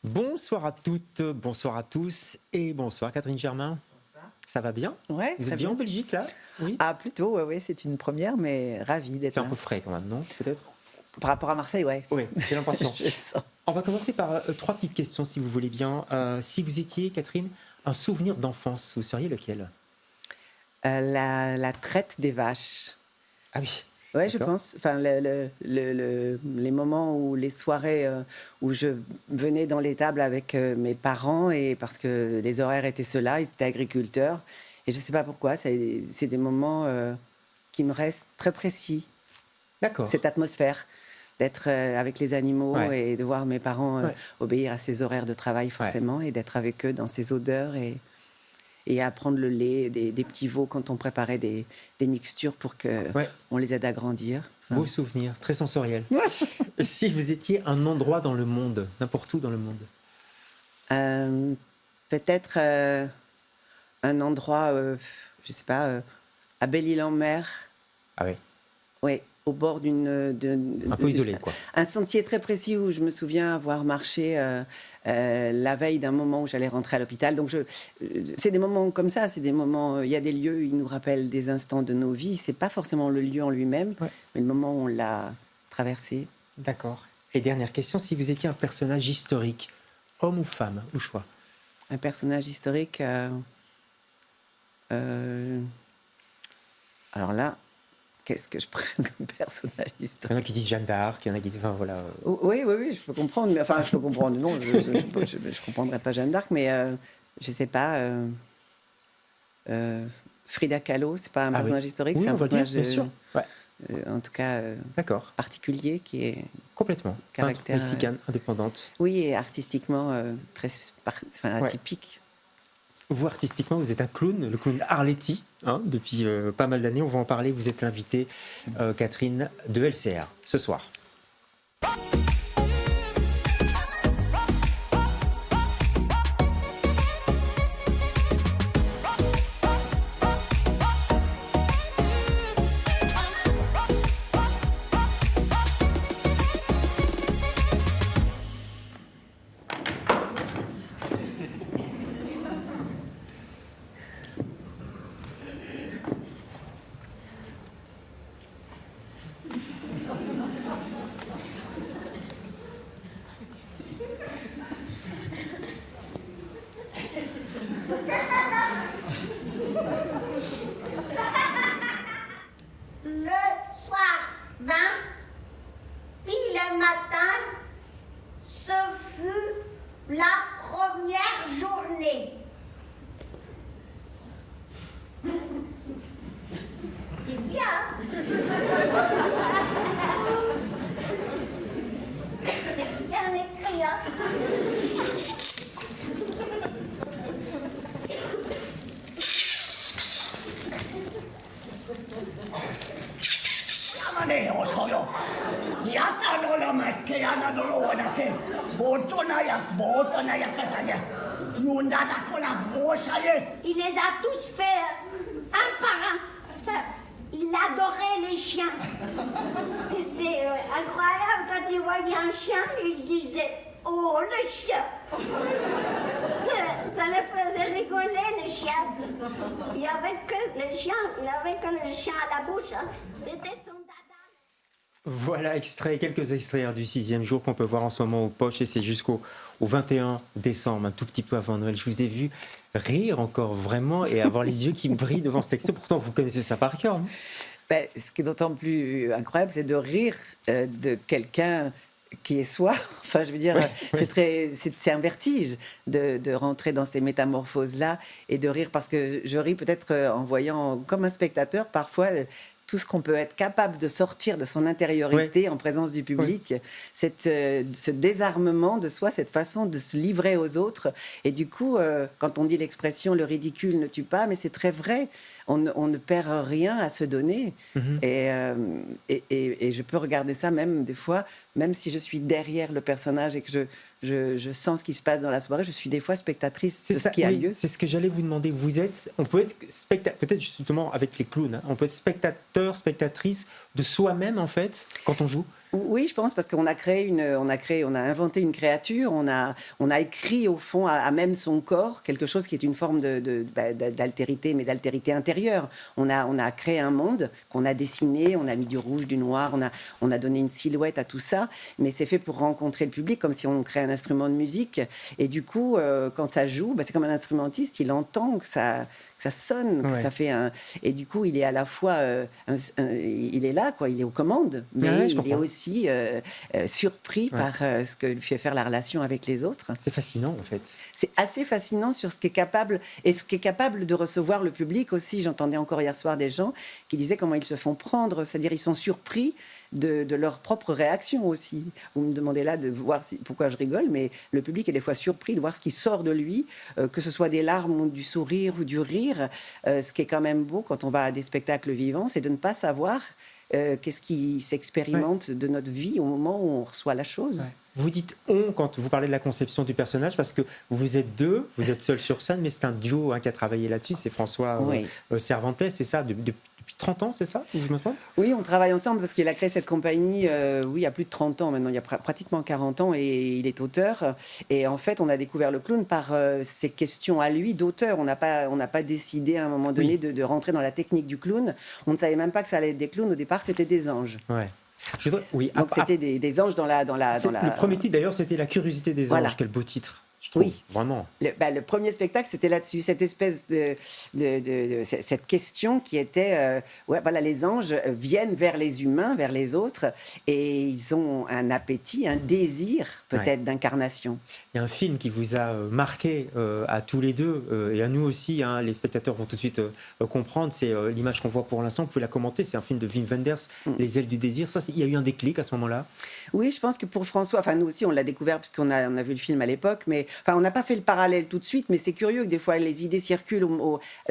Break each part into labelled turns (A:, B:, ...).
A: Bonsoir à toutes, bonsoir à tous et bonsoir Catherine Germain.
B: Bonsoir.
A: Ça va bien?
B: Ouais,
A: Vous êtes bien en Belgique là? Oui.
B: Ah, plutôt, ouais, ouais, c'est une première, mais ravie d'être
A: C'est un
B: là.
A: peu frais quand même, non? Peut-être?
B: Par rapport à Marseille, ouais.
A: Oui, j'ai l'impression.
B: Je le sens.
A: On va commencer par trois petites questions si vous voulez bien. Si vous étiez, Catherine, un souvenir d'enfance, vous seriez lequel?
B: La traite des vaches.
A: Ah oui.
B: Ouais, je
A: D'accord.
B: pense. Enfin, les moments où les soirées où je venais dans les tables avec mes parents, et parce que les horaires étaient ceux-là, ils étaient agriculteurs. Et je ne sais pas pourquoi, c'est des moments qui me restent très précis.
A: D'accord.
B: Cette atmosphère d'être avec les animaux
A: Ouais.
B: et de voir mes parents
A: Ouais.
B: obéir à ces horaires de travail forcément, et d'être avec eux dans ces odeurs et à prendre le lait des petits veaux quand on préparait des mixtures pour que
A: Ouais.
B: on les aide à grandir. Enfin,
A: Beau souvenir, très sensoriel. Si vous étiez un endroit dans le monde, n'importe où dans le monde.
B: euh, peut-être un endroit, je sais pas, à Belle-Île-en-Mer,
A: Ah oui.
B: ouais, au bord
A: Un peu isolé quoi.
B: un sentier très précis où je me souviens avoir marché la veille d'un moment où j'allais rentrer à l'hôpital. Donc, c'est des moments comme ça, c'est des moments. Il y a des lieux, ils nous rappellent des instants de nos vies. C'est pas forcément le lieu en lui-même,
A: Ouais.
B: mais le moment où on l'a traversé.
A: D'accord. Et dernière question, si vous étiez un personnage historique, homme ou femme, au choix.
B: Un personnage historique. Alors là, qu'est-ce que je prenne comme personnage
A: Il y
B: historique?
A: en a qui disent Jeanne d'Arc, il y en a qui disent. Enfin voilà.
B: Oui, oui, oui, je peux comprendre. Mais, enfin, je peux comprendre. Non, je comprendrais pas Jeanne d'Arc, mais je sais pas. Frida Kahlo, c'est pas un
A: Ah oui.
B: personnage historique,
A: Oui,
B: c'est
A: on
B: un
A: va le dire,
B: personnage,
A: bien sûr. Ouais,
B: en tout cas,
A: d'accord.
B: particulier, qui est
A: Complètement. Peintre
B: caractère.
A: mexicaine, indépendante.
B: Oui, et artistiquement très enfin,
A: Ouais.
B: atypique.
A: Vous, artistiquement, vous êtes un clown, le clown Arletty, hein, depuis pas mal d'années. On va en parler. Vous êtes l'invitée, Catherine, de LCR, ce soir.
C: Le soir vint, puis le matin, ce fut la première journée. C'est bien. C'est bien écrit, hein.
D: Amane osoyo. Yata no la makke ana no lo wadake. Boto na yak kasaya. Nunda da kola bosaye.
C: Il les a tous fait un par un. Ça, il adorait les chiens. C'était incroyable quand il voyait un chien, il disait « Oh, le chien !» Ça les faisait rigoler, les chiens. Il avait que le chien à la bouche. Hein. C'était son dada.
A: Voilà, quelques extraits du 6e jour qu'on peut voir en ce moment au Poche, et c'est jusqu'au 21 décembre, un tout petit peu avant Noël. Je vous ai vu rire encore vraiment et avoir les yeux qui brillent devant ce texte. Pourtant, vous connaissez ça par cœur, non?
B: Ben, ce qui est d'autant plus incroyable, c'est de rire de quelqu'un qui est soi. Enfin, je veux dire, c'est un vertige de rentrer dans ces métamorphoses-là et de rire, parce que je ris peut-être en voyant, comme un spectateur, parfois tout ce qu'on peut être capable de sortir de son intériorité en présence du public, ce désarmement de soi, cette façon de se livrer aux autres. Et du coup, quand on dit l'expression « le ridicule ne tue pas », mais c'est très vrai. On ne perd rien à se donner. Et je peux regarder ça même des fois, même si je suis derrière le personnage et que je sens ce qui se passe dans la soirée, je suis des fois spectatrice de ce qui a lieu.
A: C'est ce que j'allais vous demander. On peut être peut-être justement avec les clowns, hein, on peut être spectateur, spectatrice de soi-même en fait quand on joue.
B: Oui, je pense, parce qu'on a on a inventé une créature, on a écrit au fond à même son corps quelque chose qui est une forme d'altérité, mais d'altérité intérieure. On a créé un monde qu'on a dessiné, on a mis du rouge, du noir, on a donné une silhouette à tout ça, mais c'est fait pour rencontrer le public, comme si on crée un instrument de musique. Et du coup, quand ça joue, c'est comme un instrumentiste, il entend que ça sonne, que ça fait un... Et du coup, il est à la fois... il est là, quoi, il est aux commandes, mais il est aussi surpris par ce que lui fait faire la relation avec les autres.
A: C'est fascinant, en fait.
B: C'est assez fascinant sur ce qui est capable... Et ce qui est capable de recevoir le public aussi. J'entendais encore hier soir des gens qui disaient comment ils se font prendre, c'est-à-dire ils sont surpris de leur propre réaction aussi. Vous me demandez là de voir pourquoi je rigole, mais le public est des fois surpris de voir ce qui sort de lui, que ce soit des larmes ou du sourire ou du rire. Ce qui est quand même beau quand on va à des spectacles vivants, c'est de ne pas savoir qu'est-ce qui s'expérimente de notre vie au moment où on reçoit la chose.
A: Ouais. Vous dites « on » quand vous parlez de la conception du personnage, parce que vous êtes deux, vous êtes seul sur scène, mais c'est un duo qui a travaillé là-dessus, c'est François Cervantes, c'est ça, depuis 30 ans, c'est ça, je me trompe?
B: Oui, on travaille ensemble parce qu'il a créé cette compagnie, il y a plus de 30 ans maintenant, il y a pratiquement 40 ans, et il est auteur. Et en fait, on a découvert le clown par ses questions à lui d'auteur. On n'a pas décidé à un moment donné de rentrer dans la technique du clown. On ne savait même pas que ça allait être des clowns. Au départ, c'était des anges.
A: Ouais.
B: Donc c'était des anges dans la...
A: Le premier titre, d'ailleurs, c'était La curiosité des anges. Quel beau titre. Je trouve, vraiment.
B: Le premier spectacle, c'était là-dessus, cette espèce cette question qui était, les anges viennent vers les humains, vers les autres, et ils ont un appétit, un désir peut-être d'incarnation.
A: Il y a un film qui vous a marqué à tous les deux, et à nous aussi, les spectateurs vont tout de suite comprendre, c'est l'image qu'on voit pour l'instant, vous pouvez la commenter, c'est un film de Wim Wenders, Les ailes du désir. Ça, il y a eu un déclic à ce moment-là?
B: Oui, je pense que pour François, nous aussi, on l'a découvert puisqu'on a vu le film à l'époque, mais on n'a pas fait le parallèle tout de suite, mais c'est curieux que des fois les idées circulent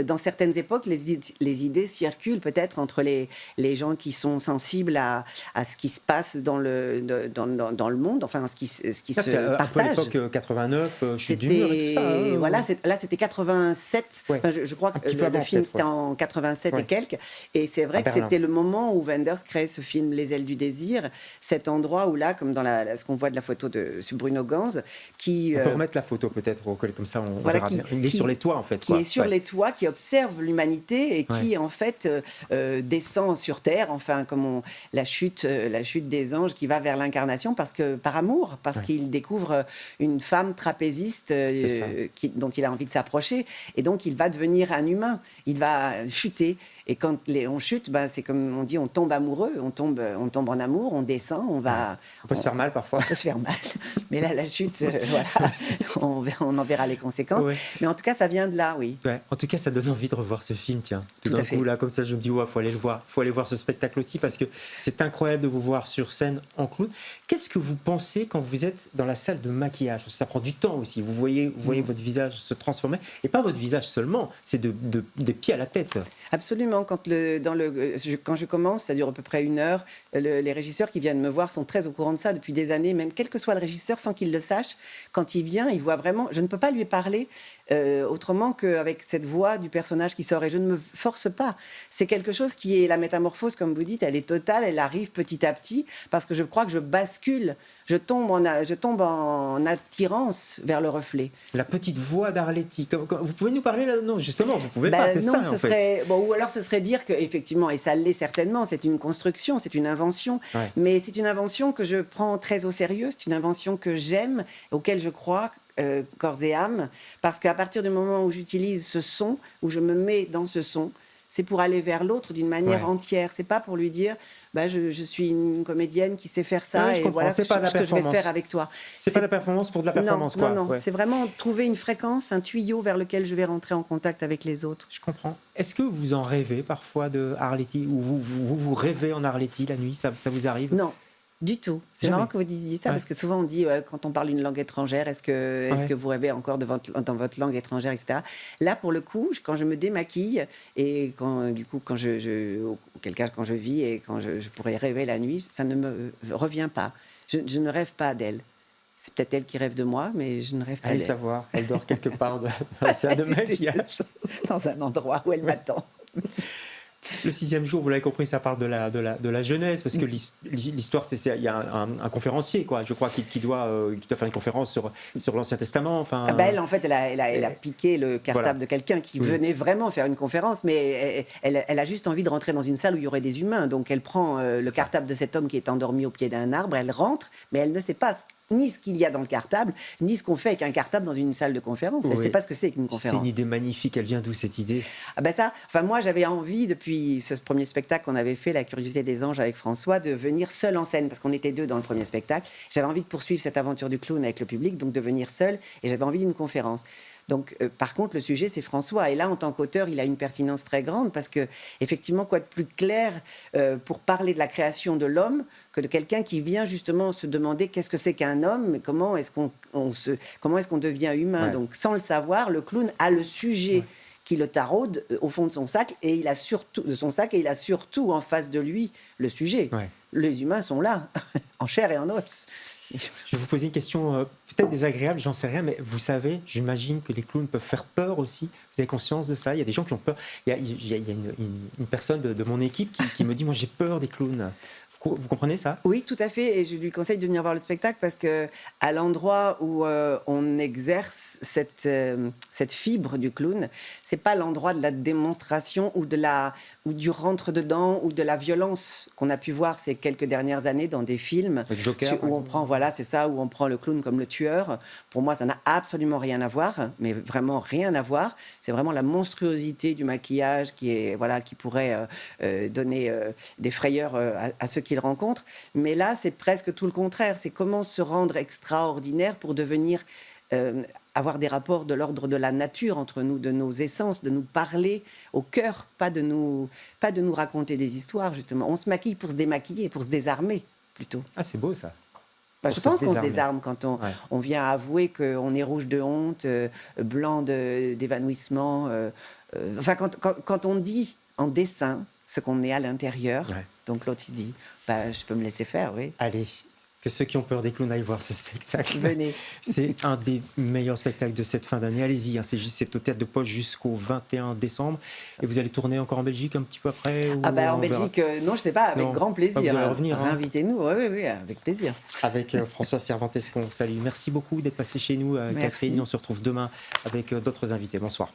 B: dans certaines époques, les idées circulent peut-être entre les gens qui sont sensibles à ce qui se passe dans le monde, enfin ce qui se partage.
A: À l'époque 89, Chute du mur et tout ça.
B: Voilà, là c'était 87. Ouais. Je crois que le film c'était en 87 et quelques. Et c'est vrai que c'était le moment où Wenders crée ce film Les ailes du désir, cet endroit où là, comme dans ce qu'on voit de la photo de Bruno Ganz, qui...
A: On peut remettre la photo peut-être, comme ça on verra bien. Il est sur les toits en fait.
B: Qui est sur les toits, qui observe l'humanité et qui en fait descend sur Terre, enfin comme la chute des anges qui va vers l'incarnation par amour, parce qu'il découvre une femme trapéziste dont il a envie de s'approcher, et donc il va devenir un humain, il va chuter. Et quand on chute, c'est comme on dit, on tombe amoureux, on tombe en amour, on descend, on
A: peut se faire mal parfois.
B: On peut se faire mal. Mais là, la chute, on en verra les conséquences. Ouais. Mais en tout cas, ça vient de là, oui.
A: Ouais. En tout cas, ça donne envie de revoir ce film, tiens. Tout d'un coup, là, comme ça, je me dis, faut aller le voir. Faut aller voir ce spectacle aussi, parce que c'est incroyable de vous voir sur scène en clown. Qu'est-ce que vous pensez quand vous êtes dans la salle de maquillage? Ça prend du temps aussi. Vous voyez votre visage se transformer. Et pas votre visage seulement, c'est des pieds à la tête.
B: Absolument. Quand je commence, ça dure à peu près 1 heure, les régisseurs qui viennent me voir sont très au courant de ça depuis des années, même quel que soit le régisseur, sans qu'il le sache. Quand il vient, il voit vraiment... Je ne peux pas lui parler autrement qu'avec cette voix du personnage qui sort, et je ne me force pas. C'est quelque chose qui est la métamorphose, comme vous dites, elle est totale, elle arrive petit à petit, parce que je crois que je bascule, je tombe en attirance vers le reflet.
A: La petite voix d'Arletty, vous pouvez nous parler là? Non, justement, vous pouvez pas, c'est
B: non,
A: ça en fait.
B: Ou alors ce serait dire qu'effectivement, et ça l'est certainement, c'est une construction, c'est une invention, mais c'est une invention que je prends très au sérieux, c'est une invention que j'aime, auquel je crois corps et âme, parce qu'à partir du moment où j'utilise ce son, où je me mets dans ce son, c'est pour aller vers l'autre d'une manière entière. C'est pas pour lui dire, je suis une comédienne qui sait faire ça, et voilà ce que je vais faire avec toi.
A: C'est pas la performance pour de la performance,
B: quoi. Non, c'est vraiment trouver une fréquence, un tuyau vers lequel je vais rentrer en contact avec les autres.
A: Je comprends. Est-ce que vous en rêvez parfois de Arletty, ou vous rêvez en Arletty la nuit? Ça vous arrive?
B: Non. Du tout. C'est marrant que vous disiez ça, parce que souvent on dit, quand on parle une langue étrangère, est-ce que vous rêvez encore dans votre langue étrangère, etc. Là, pour le coup, quand je me démaquille, et quand je vis et quand je pourrais rêver la nuit, ça ne me revient pas. Je ne rêve pas d'elle. C'est peut-être elle qui rêve de moi, mais je ne rêve pas d'elle.
A: Allez savoir, elle dort quelque part dans la salle de maquillage.
B: Dans un endroit où elle m'attend.
A: Le 6e jour, vous l'avez compris, ça parle de la jeunesse, parce que l'histoire, il y a un conférencier, quoi, je crois, qui doit faire une conférence sur l'Ancien Testament. Enfin,
B: Elle, en fait, elle a piqué le cartable
A: voilà.
B: de quelqu'un qui venait vraiment faire une conférence, mais elle a juste envie de rentrer dans une salle où il y aurait des humains. Donc elle prend le cartable de cet homme qui est endormi au pied d'un arbre, elle rentre, mais elle ne sait pas ni ce qu'il y a dans le cartable, ni ce qu'on fait avec un cartable dans une salle de conférence. Elle ne sait pas ce que c'est qu'une conférence.
A: C'est une idée magnifique. Elle vient d'où, cette idée?
B: Moi, j'avais envie, depuis ce premier spectacle qu'on avait fait, La Curiosité des Anges avec François, de venir seul en scène, parce qu'on était 2 dans le premier spectacle. J'avais envie de poursuivre cette aventure du clown avec le public, donc de venir seul, et j'avais envie d'une conférence. Donc, par contre, le sujet, c'est François. Et là, en tant qu'auteur, il a une pertinence très grande parce que, effectivement, quoi de plus clair pour parler de la création de l'homme que de quelqu'un qui vient justement se demander qu'est-ce que c'est qu'un homme, mais comment est-ce qu'on devient humain.
A: Ouais.
B: Donc, sans le savoir, le clown a le sujet qui le taraude au fond de son sac, et il a surtout en face de lui le sujet.
A: Ouais.
B: Les humains sont là, en chair et en os.
A: Je vais vous poser une question peut-être désagréable, j'en sais rien, mais vous savez, j'imagine que les clowns peuvent faire peur aussi. Vous avez conscience de ça? Il y a des gens qui ont peur. Il y a une personne de mon équipe qui me dit, moi j'ai peur des clowns. Vous comprenez ça?
B: Oui, tout à fait. Et je lui conseille de venir voir le spectacle parce que à l'endroit où on exerce cette fibre du clown, c'est pas l'endroit de la démonstration ou du rentre-dedans ou de la violence qu'on a pu voir ces quelques dernières années dans des films
A: Le Joker,
B: où on prend, c'est ça, où on prend le clown comme le tueur. Pour moi, ça n'a absolument rien à voir, mais vraiment rien à voir. C'est vraiment la monstruosité du maquillage qui pourrait donner des frayeurs à ceux qui le rencontrent. Mais là, c'est presque tout le contraire. C'est comment se rendre extraordinaire pour devenir avoir des rapports de l'ordre de la nature entre nous, de nos essences, de nous parler au cœur, pas de nous raconter des histoires, justement. On se maquille pour se démaquiller, pour se désarmer, plutôt.
A: Ah, c'est beau ça.
B: Je pense qu'on se désarme quand on vient avouer qu'on est rouge de honte, blanc d'évanouissement. Quand on dit en dessin ce qu'on est à l'intérieur, donc l'autre il se dit, je peux me laisser faire, oui.
A: Allez, que ceux qui ont peur des clowns aillent voir ce spectacle.
B: Venez.
A: C'est un des meilleurs spectacles de cette fin d'année. Allez-y, c'est au Théâtre de Poche jusqu'au 21 décembre. Et vous allez tourner encore en Belgique un petit peu après
B: en Belgique, non, je sais pas, avec grand plaisir.
A: Vous allez revenir.
B: Invitez-nous, oui, avec plaisir.
A: Avec François Cervantes, qu'on salue. Merci beaucoup d'être passé chez nous, Catherine. On se retrouve demain avec d'autres invités. Bonsoir.